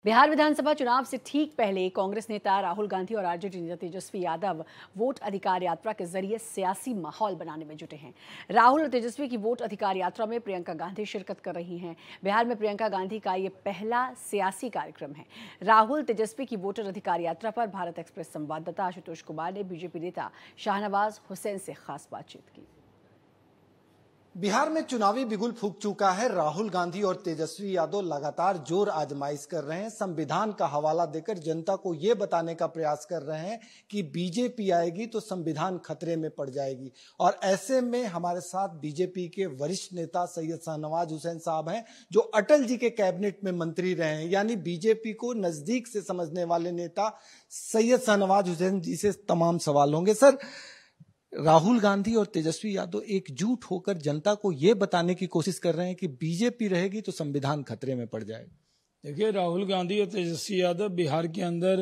बिहार विधानसभा चुनाव से ठीक पहले कांग्रेस नेता राहुल गांधी और आरजेडी नेता तेजस्वी यादव वोट अधिकार यात्रा के जरिए सियासी माहौल बनाने में जुटे हैं। राहुल और तेजस्वी की वोट अधिकार यात्रा में प्रियंका गांधी शिरकत कर रही हैं। बिहार में प्रियंका गांधी का ये पहला सियासी कार्यक्रम है। राहुल तेजस्वी की वोटर अधिकार यात्रा पर भारत एक्सप्रेस संवाददाता आशुतोष कुमार ने बीजेपी नेता शाहनवाज हुसैन से खास बातचीत की। बिहार में चुनावी बिगुल फूंक चुका है। राहुल गांधी और तेजस्वी यादव लगातार जोर आजमाइश कर रहे हैं। संविधान का हवाला देकर जनता को ये बताने का प्रयास कर रहे हैं कि बीजेपी आएगी तो संविधान खतरे में पड़ जाएगी। और ऐसे में हमारे साथ बीजेपी के वरिष्ठ नेता सैयद शाहनवाज हुसैन साहब हैं, जो अटल जी के कैबिनेट में मंत्री रहे हैं, यानी बीजेपी को नजदीक से समझने वाले नेता सैयद शाहनवाज हुसैन जी से तमाम सवाल होंगे। सर, राहुल गांधी और तेजस्वी यादव एकजुट होकर जनता को यह बताने की कोशिश कर रहे हैं कि बीजेपी रहेगी तो संविधान खतरे में पड़ जाएगा। देखिए, राहुल गांधी और तेजस्वी यादव बिहार के अंदर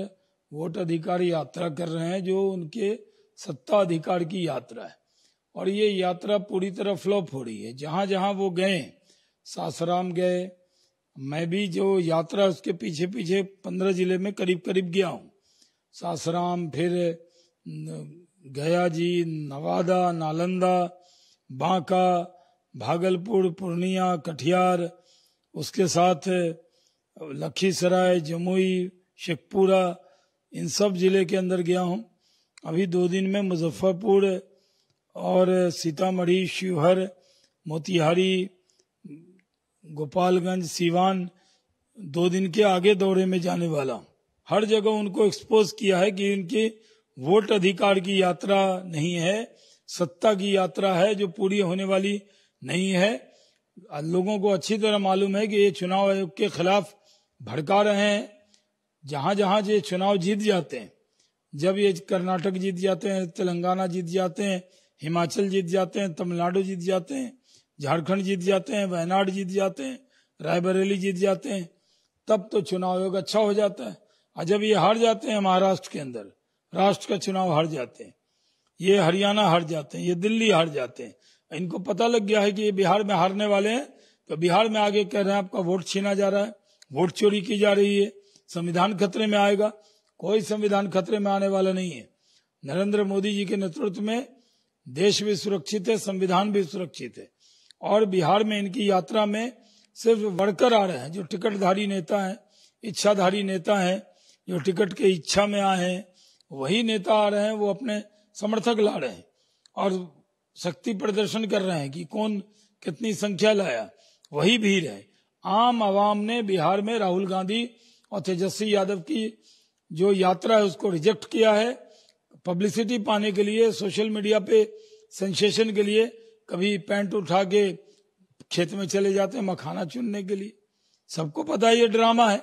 वोट अधिकार यात्रा कर रहे हैं, जो उनके सत्ता अधिकार की यात्रा है। और ये यात्रा पूरी तरह फ्लॉप हो रही है। जहां जहां वो गए, सासाराम गए, मैं भी जो यात्रा उसके पीछे पीछे 15 जिले में करीब करीब गया हूँ। सासाराम, फिर गया जी, नवादा, नालंदा, बांका, भागलपुर, पूर्णिया, कटिहार, उसके साथ लखीसराय, जमुई, शेखपुरा, इन सब जिले के अंदर गया हूँ। अभी 2 दिन में मुजफ्फरपुर और सीतामढ़ी, शिवहर, मोतिहारी, गोपालगंज, सीवान 2 दिन के आगे दौरे में जाने वाला हूँ। हर जगह उनको एक्सपोज किया है कि इनकी वोट अधिकार की यात्रा नहीं है, सत्ता की यात्रा है, जो पूरी होने वाली नहीं है। लोगों को अच्छी तरह मालूम है कि ये चुनाव आयोग के खिलाफ भड़का रहे हैं। जहां जहां ये चुनाव जीत जाते हैं, जब ये कर्नाटक जीत जाते हैं, तेलंगाना जीत जाते हैं, हिमाचल जीत जाते हैं, तमिलनाडु जीत जाते हैं, झारखंड जीत जाते हैं, वायनाड जीत जाते हैं, रायबरेली जीत जाते हैं, तब तो चुनाव आयोग अच्छा हो जाता है। और जब ये हार जाते हैं महाराष्ट्र के अंदर, राष्ट्र का चुनाव हार जाते हैं, ये हरियाणा हार जाते हैं, ये दिल्ली हार जाते हैं, इनको पता लग गया है कि ये बिहार में हारने वाले हैं, तो बिहार में आगे कह रहे हैं आपका वोट छीना जा रहा है, वोट चोरी की जा रही है, संविधान खतरे में आएगा। कोई संविधान खतरे में आने वाला नहीं है। नरेंद्र मोदी जी के नेतृत्व में देश भी सुरक्षित है, संविधान भी सुरक्षित है। और बिहार में इनकी यात्रा में सिर्फ वर्कर आ रहे हैं, जो टिकटधारी नेता हैं, इच्छाधारी नेता हैं, जो टिकट के इच्छा में आए हैं, वही नेता आ रहे हैं। वो अपने समर्थक ला रहे हैं और शक्ति प्रदर्शन कर रहे हैं कि कौन कितनी संख्या लाया। वही भीड़ है। आम आवाम ने बिहार में राहुल गांधी और तेजस्वी यादव की जो यात्रा है उसको रिजेक्ट किया है। पब्लिसिटी पाने के लिए, सोशल मीडिया पे सेंसेशन के लिए, कभी पैंट उठा के खेत में चले जाते हैं मखाना चुनने के लिए। सबको पता है ये ड्रामा है।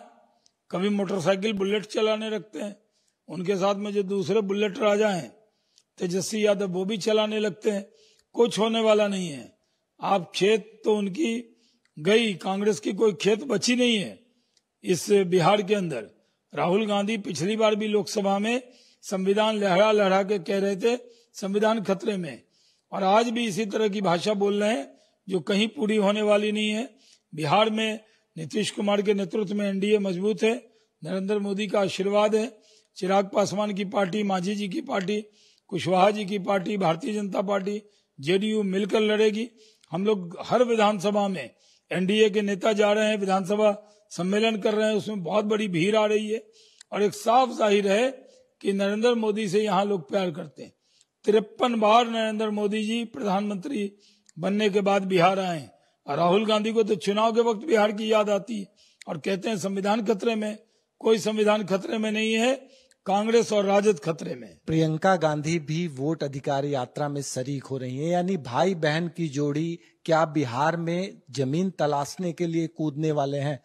कभी मोटरसाइकिल, बुलेट चलाने रखते हैं, उनके साथ में जो दूसरे बुलेट राजा हैं तेजस्वी यादव, वो भी चलाने लगते हैं। कुछ होने वाला नहीं है। आप खेत तो उनकी गई, कांग्रेस की कोई खेत बची नहीं है इस बिहार के अंदर। राहुल गांधी पिछली बार भी लोकसभा में संविधान लहरा लहरा के कह रहे थे संविधान खतरे में, और आज भी इसी तरह की भाषा बोल रहे हैं जो कहीं पूरी होने वाली नहीं है। बिहार में नीतीश कुमार के नेतृत्व में एनडीए मजबूत है, नरेंद्र मोदी का आशीर्वाद है, चिराग पासवान की पार्टी, मांझी जी की पार्टी, कुशवाहा जी की party, Bharatiya Janata party, JDU मिलकर लड़ेगी। हम लोग हर विधानसभा में एनडीए के नेता जा रहे हैं, विधानसभा सम्मेलन कर रहे हैं, उसमें बहुत बड़ी भीड़ आ रही है। और एक साफ जाहिर है कि नरेंद्र मोदी से यहाँ लोग प्यार करते हैं। 53 बार नरेंद्र मोदी जी प्रधानमंत्री बनने के बाद बिहार आए हैं, और राहुल गांधी को तो चुनाव के वक्त बिहार की याद आती है और कहते हैं संविधान खतरे में। कोई संविधान खतरे में नहीं है, कांग्रेस और राजद खतरे में। प्रियंका गांधी भी वोट अधिकार यात्रा में शरीक हो रही हैं, यानी भाई बहन की जोड़ी क्या बिहार में जमीन तलाशने के लिए कूदने वाले हैं?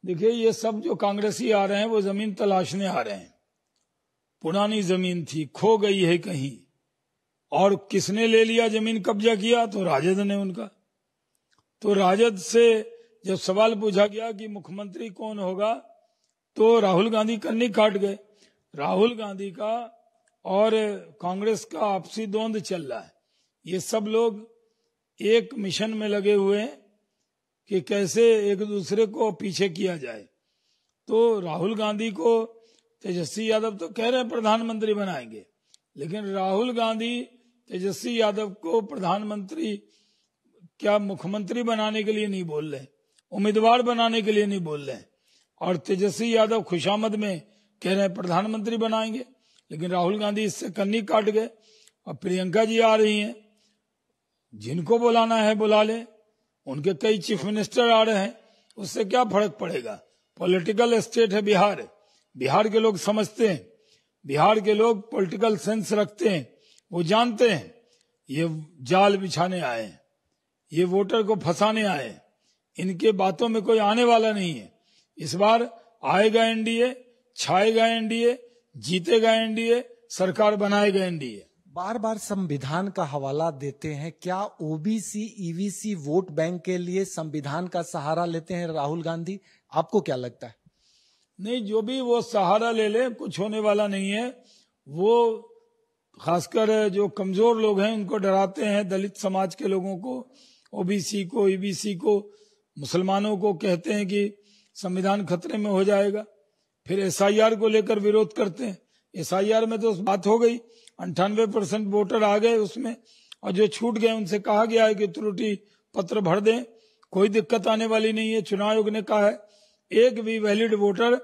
देखिए, ये सब जो कांग्रेसी आ रहे हैं वो जमीन तलाशने आ रहे हैं। पुरानी जमीन थी, खो गई है कहीं, और किसने ले लिया, जमीन कब्जा किया? तो राजद ने उनका। तो राजद से जब सवाल पूछा गया कि मुख्यमंत्री कौन होगा, तो राहुल गांधी कन्नी काट गए। राहुल गांधी का और कांग्रेस का आपसी द्वंद्व चल रहा है। ये सब लोग एक मिशन में लगे हुए हैं कि कैसे एक दूसरे को पीछे किया जाए। तो राहुल गांधी को तेजस्वी यादव तो कह रहे हैं प्रधानमंत्री बनाएंगे, लेकिन राहुल गांधी तेजस्वी यादव को प्रधानमंत्री क्या मुख्यमंत्री बनाने के लिए नहीं बोल रहे, उम्मीदवार बनाने के लिए नहीं बोल रहे, और तेजस्वी यादव खुशामद में कह रहे हैं प्रधानमंत्री बनाएंगे। लेकिन राहुल गांधी इससे कन्नी काट गए। और प्रियंका जी आ रही हैं, जिनको बुलाना है बुला ले, उनके कई चीफ मिनिस्टर आ रहे हैं, उससे क्या फर्क पड़ेगा। पॉलिटिकल स्टेट है बिहार, बिहार के लोग समझते हैं, बिहार के लोग पॉलिटिकल सेंस रखते हैं, वो जानते हैं ये जाल बिछाने आए हैं, ये वोटर को फंसाने आए हैं, इनके बातों में कोई आने वाला नहीं है। इस बार आएगा एनडीए, छाएगा एनडीए, जीतेगा एनडीए, सरकार बनाएगा एनडीए। बार बार संविधान का हवाला देते हैं, क्या ओबीसी ईवीसी वोट बैंक के लिए संविधान का सहारा लेते हैं राहुल गांधी? आपको क्या लगता है? नहीं, जो भी वो सहारा ले ले कुछ होने वाला नहीं है। वो खासकर जो कमजोर लोग हैं उनको डराते हैं, दलित समाज के लोगों को, ओबीसी को, ईबीसी को, मुसलमानों को कहते हैं कि संविधान खतरे में हो जाएगा। फिर एसआईआर को लेकर विरोध करते हैं। एसआईआर में तो बात हो गई, 98% वोटर आ गए उसमें, और जो छूट गए उनसे कहा गया है कि त्रुटि पत्र भर दें, कोई दिक्कत आने वाली नहीं है। चुनाव आयोग ने कहा है एक भी वैलिड वोटर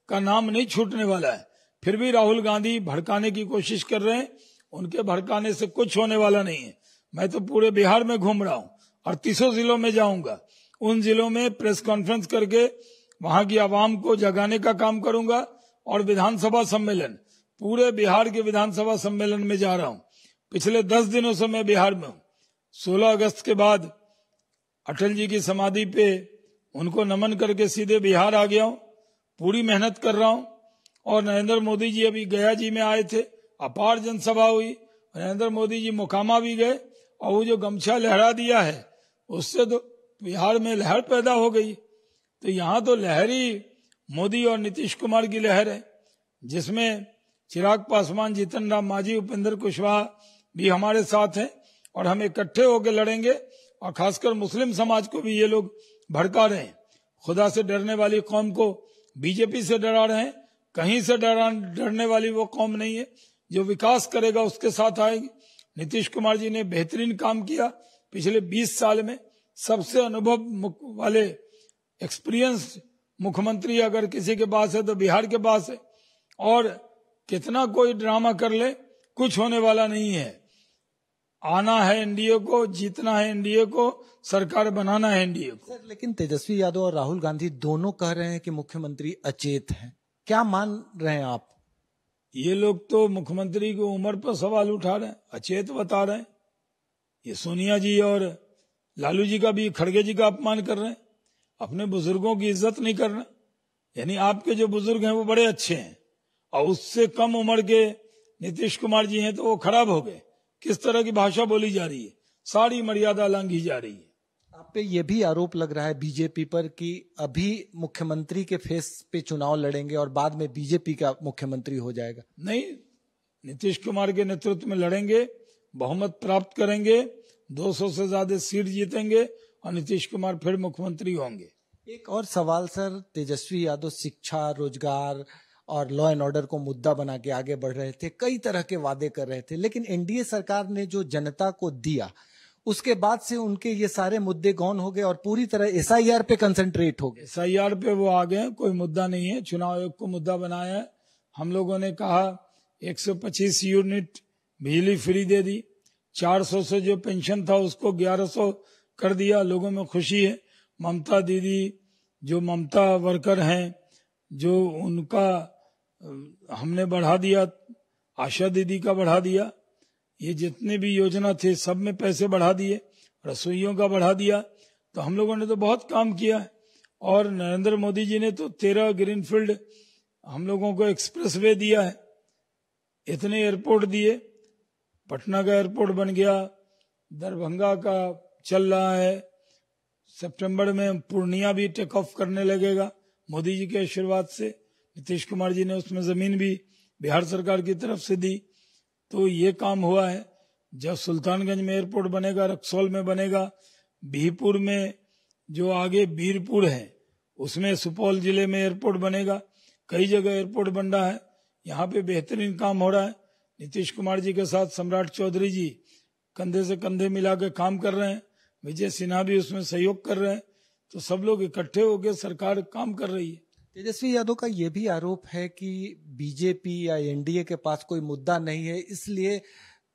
का नाम नहीं छूटने वाला है। फिर भी राहुल गांधी भड़काने की कोशिश कर रहे हैं, उनके भड़काने से कुछ होने वाला नहीं है। मैं तो पूरे बिहार में घूम रहा हूँ और 30 जिलों में जाऊंगा, उन जिलों में प्रेस कॉन्फ्रेंस करके वहां की आवाम को जगाने का काम करूंगा, और विधानसभा सम्मेलन, पूरे बिहार के विधानसभा सम्मेलन में जा रहा हूं। पिछले 10 दिनों से मैं बिहार में हूं। 16 अगस्त के बाद अटल जी की समाधि पे उनको नमन करके सीधे बिहार आ गया हूं, पूरी मेहनत कर रहा हूं। और नरेंद्र मोदी जी अभी गया जी में आए थे, अपार जनसभा हुई, नरेंद्र मोदी जी मोकामा भी गए, और वो जो गमछा लहरा दिया है उससे तो बिहार में लहर पैदा हो गई। तो यहाँ तो लहर ही मोदी और नीतीश कुमार की लहर है, जिसमें चिराग पासवान, जीतन राम मांझी, उपेंद्र कुशवाहा भी हमारे साथ हैं, और हम इकट्ठे होकर लड़ेंगे। और खासकर मुस्लिम समाज को भी ये लोग भड़का रहे हैं। खुदा से डरने वाली कौम को बीजेपी से डरा रहे हैं, कहीं से डरने वाली वो कौम नहीं है। जो विकास करेगा उसके साथ आएगी। नीतीश कुमार जी ने बेहतरीन काम किया पिछले 20 साल में, सबसे अनुभव वाले एक्सपीरियंस मुख्यमंत्री अगर किसी के पास है तो बिहार के पास है। और कितना कोई ड्रामा कर ले, कुछ होने वाला नहीं है। आना है एनडीए को, जीतना है एनडीए को, सरकार बनाना है एनडीए को। सर, लेकिन तेजस्वी यादव और राहुल गांधी दोनों कह रहे हैं कि मुख्यमंत्री अचेत हैं, क्या मान रहे हैं आप? ये लोग तो मुख्यमंत्री की उम्र पर सवाल उठा रहे हैं, अचेत बता रहे हैं। ये सोनिया जी और लालू जी का भी, खड़गे जी का अपमान कर रहे हैं, अपने बुजुर्गों की इज्जत नहीं कर रहे। यानी आपके जो बुजुर्ग हैं वो बड़े अच्छे हैं, और उससे कम उम्र के नीतीश कुमार जी हैं तो वो खराब हो गए। किस तरह की भाषा बोली जा रही है, सारी मर्यादा लांघी जा रही है। आप पे ये भी आरोप लग रहा है बीजेपी पर कि अभी मुख्यमंत्री के फेस पे चुनाव लड़ेंगे और बाद में बीजेपी का मुख्यमंत्री हो जाएगा। नहीं, नीतीश कुमार के नेतृत्व में लड़ेंगे, बहुमत प्राप्त करेंगे, 200 से ज्यादा सीट जीतेंगे, और नीतीश कुमार फिर मुख्यमंत्री होंगे। एक और सवाल सर, तेजस्वी यादव शिक्षा, रोजगार और लॉ एंड ऑर्डर को मुद्दा बना के आगे बढ़ रहे थे, कई तरह के वादे कर रहे थे, लेकिन एनडीए सरकार ने जो जनता को दिया उसके बाद से उनके ये सारे मुद्दे गौन हो गए और पूरी तरह एसआईआर पे कंसंट्रेट हो गए। एसआईआर पे वो आ गए, कोई मुद्दा नहीं है। चुनाव आयोग को मुद्दा बनाया है। हम लोगों ने कहा 125 यूनिट बिजली फ्री दे दी, 400 से जो पेंशन था उसको 1100 कर दिया, लोगों में खुशी है। ममता दीदी, जो ममता वर्कर हैं, जो उनका हमने बढ़ा दिया, आशा दीदी का बढ़ा दिया, ये जितने भी योजना थे सब में पैसे बढ़ा दिए, रसोइयों का बढ़ा दिया। तो हम लोगों ने तो बहुत काम किया है। और नरेंद्र मोदी जी ने तो 13 ग्रीनफील्ड हम लोगों को एक्सप्रेसवे दिया है, इतने एयरपोर्ट दिए। पटना का एयरपोर्ट बन गया, दरभंगा का चल रहा है, सितंबर में पूर्णिया भी टेक ऑफ करने लगेगा मोदी जी के आशीर्वाद से। नीतीश कुमार जी ने उसमें जमीन भी बिहार सरकार की तरफ से दी। तो ये काम हुआ है। जब सुल्तानगंज में एयरपोर्ट बनेगा, रक्सौल में बनेगा, बिहपुर में जो आगे बीरपुर है उसमें सुपौल जिले में एयरपोर्ट बनेगा, कई जगह एयरपोर्ट बन रहा है, यहाँ पे बेहतरीन काम हो रहा है। नीतीश कुमार जी के साथ सम्राट चौधरी जी कंधे से कंधे मिला के काम कर रहे हैं, विजय सिन्हा भी उसमें सहयोग कर रहे हैं, तो सब लोग इकट्ठे होकर सरकार काम कर रही है। तेजस्वी यादव का ये भी आरोप है कि बीजेपी या एनडीए के पास कोई मुद्दा नहीं है, इसलिए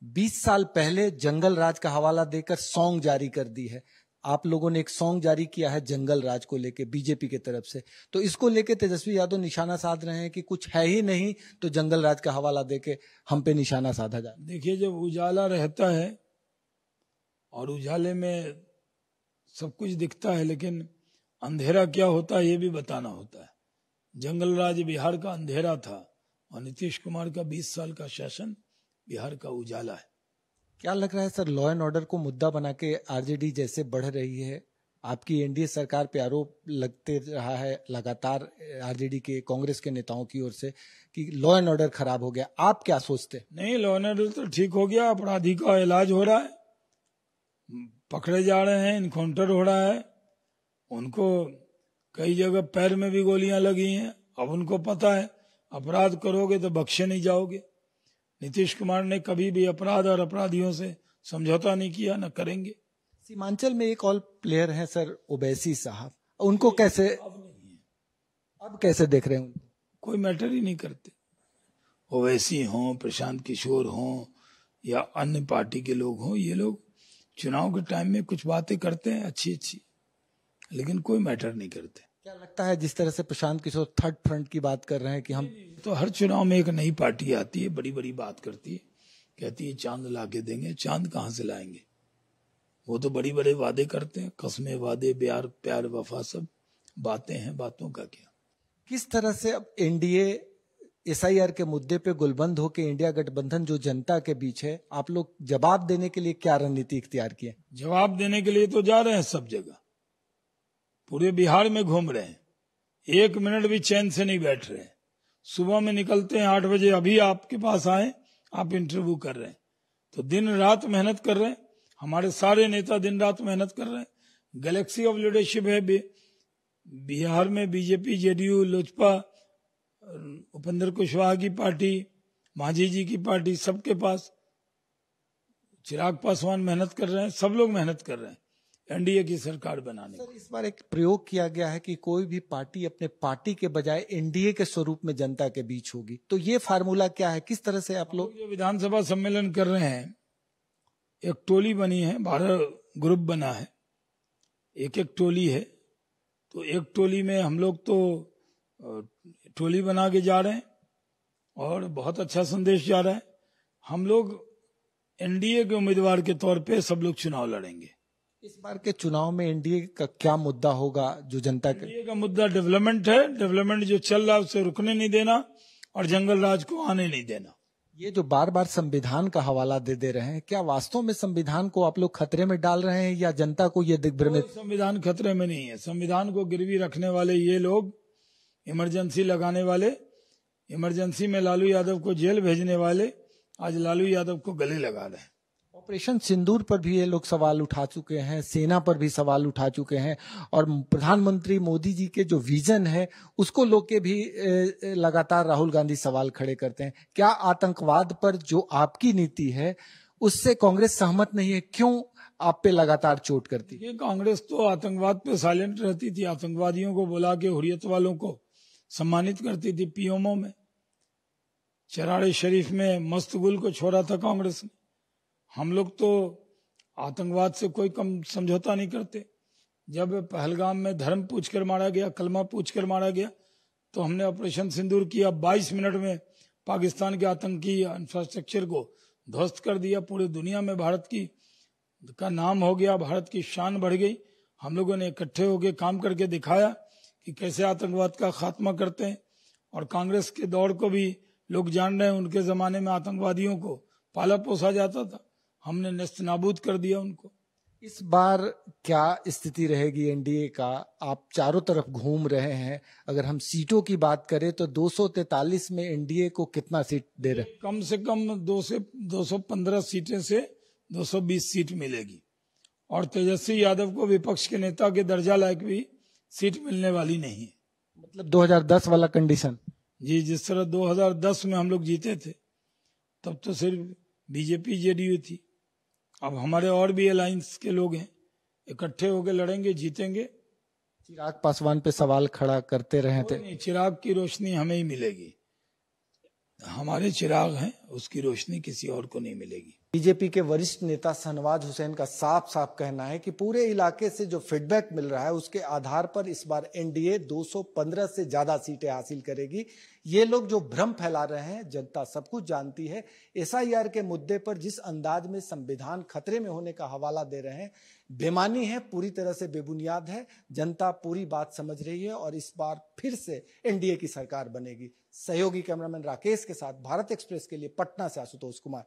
20 साल पहले जंगल राज का हवाला देकर सॉन्ग जारी कर दी है। आप लोगों ने एक सॉन्ग जारी किया है जंगल राज को लेके बीजेपी की तरफ से, तो इसको लेके तेजस्वी यादव निशाना साध रहे हैं कि कुछ है ही नहीं तो जंगल राज का हवाला देके हम पे निशाना साधा जाए। देखिए, जब उजाला रहता है और उजाले में सब कुछ दिखता है, लेकिन अंधेरा क्या होता है ये भी बताना होता है। जंगल राज बिहार का अंधेरा था और नीतीश कुमार का 20 साल का शासन बिहार का उजाला है। क्या लग रहा है सर, लॉ एंड ऑर्डर को मुद्दा बना के आरजेडी जैसे बढ़ रही है, आपकी एनडीए सरकार पे आरोप लगते रहा है लगातार आरजेडी के कांग्रेस के नेताओं की ओर से कि लॉ एंड ऑर्डर खराब हो गया, आप क्या सोचते? नहीं, लॉ एंड ऑर्डर तो ठीक हो गया, अपराधी का इलाज हो रहा है, पकड़े जा रहे हैं, इनकाउंटर हो रहा है, उनको कई जगह पैर में भी गोलियां लगी हैं। अब उनको पता है अपराध करोगे तो बख्शे नहीं जाओगे। नीतीश कुमार ने कभी भी अपराध और अपराधियों से समझौता नहीं किया, न करेंगे। सीमांचल में एक और प्लेयर है सर, ओवैसी साहब, उनको कैसे अब कैसे देख रहे हैं? कोई मैटर ही नहीं करते, ओवैसी हों, प्रशांत किशोर हों या अन्य पार्टी के लोग हों, ये लोग चुनाव के टाइम में कुछ बातें करते हैं अच्छी अच्छी, लेकिन कोई मैटर नहीं करते। क्या लगता है जिस तरह से प्रशांत किशोर थर्ड फ्रंट की बात कर रहे हैं कि हम तो हर चुनाव में एक नई पार्टी आती है, बड़ी बड़ी बात करती है, कहती है चांद ला के देंगे। चांद कहाँ से लाएंगे? वो तो बड़ी बड़े वादे करते हैं, कस्में, वादे, प्यार वफा, सब बातें हैं, बातों का क्या। किस तरह से अब एनडीए एसआईआर के मुद्दे पे गुलबंद होकर इंडिया गठबंधन जो जनता के बीच है, आप लोग जवाब देने के लिए क्या रणनीति इख्तियार किए? जवाब देने के लिए तो जा रहे हैं सब जगह, पूरे बिहार में घूम रहे हैं, एक मिनट भी चैन से नहीं बैठ रहे हैं। सुबह में निकलते हैं 8 बजे, अभी आपके पास आए, आप इंटरव्यू कर रहे हैं, तो दिन रात मेहनत कर रहे हैं। हमारे सारे नेता दिन रात मेहनत कर रहे हैं। गैलेक्सी ऑफ लीडरशिप है बिहार में, बीजेपी, जेडीयू, लोजपा, उपेंद्र कुशवाहा की पार्टी, मांझी जी की पार्टी, सबके पास चिराग पासवान मेहनत कर रहे हैं, सब लोग मेहनत कर रहे हैं एनडीए की सरकार बनाने। सर, इस बार एक प्रयोग किया गया है कि कोई भी पार्टी अपने पार्टी के बजाय एनडीए के स्वरूप में जनता के बीच होगी, तो ये फार्मूला क्या है, किस तरह से आप लोग जो विधानसभा सम्मेलन कर रहे हैं, एक टोली बनी है, 12 ग्रुप बना है, एक टोली है, तो एक टोली में हम लोग तो टोली बना के जा रहे हैं और बहुत अच्छा संदेश जा रहा है। हम लोग एनडीए के उम्मीदवार के तौर पे सब लोग चुनाव लड़ेंगे। इस बार के चुनाव में एनडीए का क्या मुद्दा होगा जो जनता के? एनडीए का मुद्दा डेवलपमेंट है, डेवलपमेंट जो चल रहा है उसे रुकने नहीं देना और जंगल राज को आने नहीं देना। ये जो बार बार संविधान का हवाला दे रहे हैं, क्या वास्तव में संविधान को आप लोग खतरे में डाल रहे हैं या जनता को ये दिग्भ्रमित? संविधान खतरे में नहीं है, संविधान को गिरवी रखने वाले ये लोग, इमरजेंसी लगाने वाले, इमरजेंसी में लालू यादव को जेल भेजने वाले, आज लालू यादव को गले लगा रहे हैं। ऑपरेशन सिंदूर पर भी ये लोग सवाल उठा चुके हैं, सेना पर भी सवाल उठा चुके हैं, और प्रधानमंत्री मोदी जी के जो विजन है उसको लेके भी लगातार राहुल गांधी सवाल खड़े करते हैं। क्या आतंकवाद पर जो आपकी नीति है उससे कांग्रेस सहमत नहीं है? क्यों आप पे लगातार चोट करती है? ये कांग्रेस तो आतंकवाद पे साइलेंट रहती थी, आतंकवादियों को बुला के हुर्रियत वालों को सम्मानित करती थी पीएमओ में। चराड़े शरीफ में मस्तगुल को छोड़ा था कांग्रेस ने। हम लोग तो आतंकवाद से कोई कम समझौता नहीं करते। जब पहलगाम में धर्म पूछकर मारा गया, कलमा पूछकर मारा गया, तो हमने ऑपरेशन सिंदूर किया, 22 मिनट में पाकिस्तान के आतंकी इंफ्रास्ट्रक्चर को ध्वस्त कर दिया। पूरी दुनिया में भारत का नाम हो गया, भारत की शान बढ़ गई। हम लोगों ने इकट्ठे होकर काम करके दिखाया कि कैसे आतंकवाद का खात्मा करते हैं। और कांग्रेस के दौर को भी लोग जान रहे हैं, उनके जमाने में आतंकवादियों को पाला पोसा जाता था, हमने नेस्तनाबूद कर दिया उनको। इस बार क्या स्थिति रहेगी एनडीए का? आप चारों तरफ घूम रहे हैं, अगर हम सीटों की बात करें तो 243 में एनडीए को कितना सीट दे रहे? कम से कम 215 सीटें से 220 सीट मिलेगी। और तेजस्वी यादव को विपक्ष के नेता के दर्जा लायक भी सीट मिलने वाली नहीं है। मतलब 2010 वाला कंडीशन। जी, जिस तरह 2010 में हम लोग जीते थे तब तो सिर्फ बीजेपी जेडीयू थी। अब हमारे और भी अलायंस के लोग हैं, इकट्ठे होकर लड़ेंगे, जीतेंगे। चिराग पासवान पे सवाल खड़ा करते रहे थे। नहीं, चिराग की रोशनी हमें ही मिलेगी। हमारे चिराग हैं, उसकी रोशनी किसी और को नहीं मिलेगी। बीजेपी के वरिष्ठ नेता शहनवाज हुसैन का साफ साफ कहना है कि पूरे इलाके से जो फीडबैक मिल रहा है उसके आधार पर इस बार एनडीए 215 से ज्यादा सीटें हासिल करेगी। ये लोग जो भ्रम फैला रहे हैं, जनता सब कुछ जानती है। एसआईआर के मुद्दे पर जिस अंदाज में संविधान खतरे में होने का हवाला दे रहे हैं, बेमानी है, पूरी तरह से बेबुनियाद है। जनता पूरी बात समझ रही है और इस बार फिर से एनडीए की सरकार बनेगी। सहयोगी कैमरामैन राकेश के साथ भारत एक्सप्रेस के लिए पटना से आशुतोष कुमार।